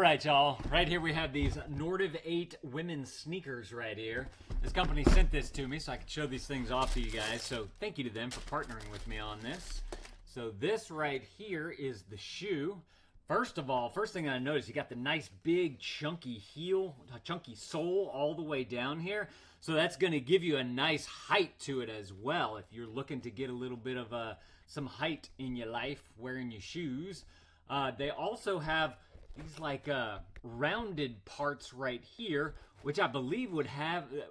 right, y'all. Right here we have these Noriv 8 women's sneakers right here. This company sent this to me so I could show these things off to you guys. So thank you to them for partnering with me on this. So this right here is the shoe. First of all, first thing I noticed, you got the nice big chunky heel, chunky sole all the way down here. So that's going to give you a nice height to it as well if you're looking to get a little bit of some height in your life wearing your shoes. They also have these like rounded parts right here, which I believe would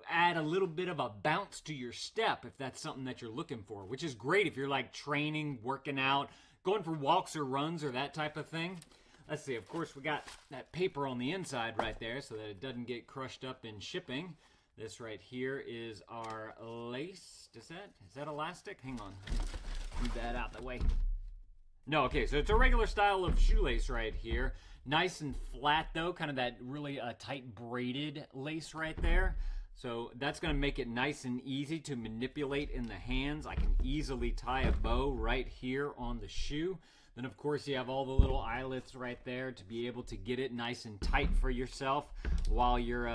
add a little bit of a bounce to your step if that's something that you're looking for, which is great if you're like training, working out, going for walks or runs or that type of thing. Let's see, of course we got that paper on the inside right there so that it doesn't get crushed up in shipping. This right here is our lace. Is that elastic? Hang on, move that out the way. No, okay, so it's a regular style of shoelace right here. Nice and flat though, kind of that really tight braided lace right there. So that's going to make it nice and easy to manipulate in the hands. I can easily tie a bow right here on the shoe. Then of course you have all the little eyelets right there to be able to get it nice and tight for yourself while you're,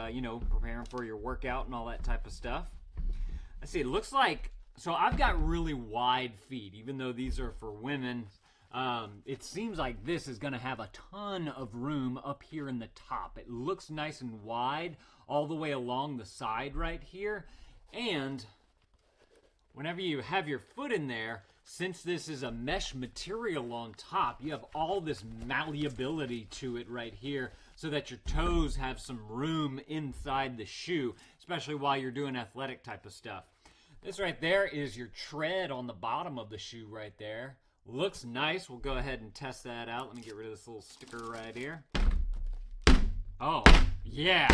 preparing for your workout and all that type of stuff. Let's see, it looks like, so I've got really wide feet, even though these are for women. It seems like this is going to have a ton of room up here in the top. It looks nice and wide all the way along the side right here. And whenever you have your foot in there, since this is a mesh material on top, you have all this malleability to it right here so that your toes have some room inside the shoe, especially while you're doing athletic type of stuff. This right there is your tread on the bottom of the shoe right there. Looks nice. We'll go ahead and test that out. Let me get rid of this little sticker right here. Oh, yeah.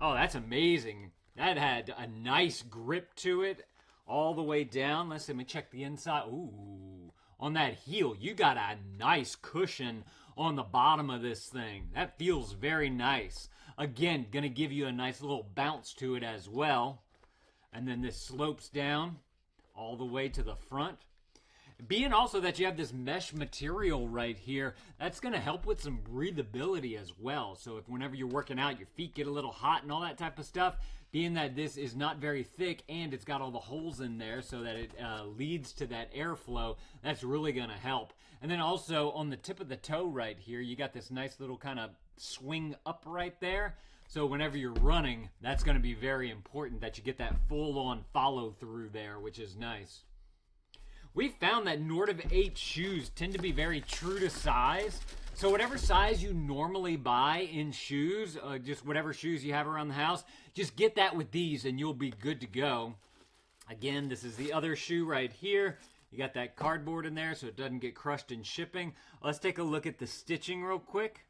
Oh, that's amazing. That had a nice grip to it all the way down. Let me check the inside. Ooh, on that heel, you got a nice cushion on the bottom of this thing. That feels very nice. Again, gonna give you a nice little bounce to it as well. And then this slopes down all the way to the front. Being also that you have this mesh material right here, that's going to help with some breathability as well. So if whenever you're working out, your feet get a little hot and all that type of stuff, being that this is not very thick and it's got all the holes in there so that it leads to that airflow, that's really going to help. And then also on the tip of the toe right here, you got this nice little kind of swing up right there. So whenever you're running, that's going to be very important that you get that full-on follow-through there, which is nice. We found that Noriv 8 shoes tend to be very true to size. So whatever size you normally buy in shoes, just whatever shoes you have around the house, just get that with these and you'll be good to go. Again, this is the other shoe right here. You got that cardboard in there so it doesn't get crushed in shipping. Let's take a look at the stitching real quick.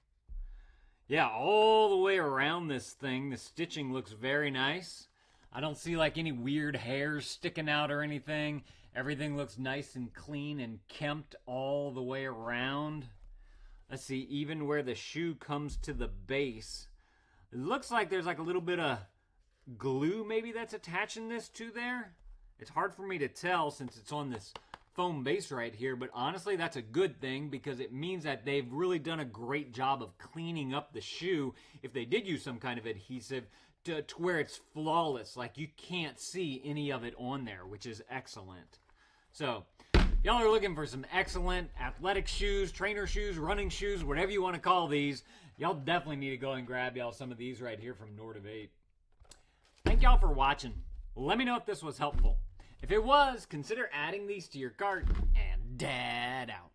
Yeah, all the way around this thing, the stitching looks very nice. I don't see like any weird hairs sticking out or anything. Everything looks nice and clean and kempt all the way around. Let's see, even where the shoe comes to the base, it looks like there's like a little bit of glue maybe that's attaching this to there. It's hard for me to tell since it's on this foam base right here, but honestly that's a good thing because it means that they've really done a great job of cleaning up the shoe if they did use some kind of adhesive to where it's flawless, like you can't see any of it on there, which is excellent. So y'all are looking for some excellent athletic shoes, trainer shoes, running shoes, whatever you want to call these, y'all definitely need to go and grab y'all some of these right here from Noriv 8. Thank y'all for watching. Let me know if this was helpful. If it was, consider adding these to your cart, and dad out.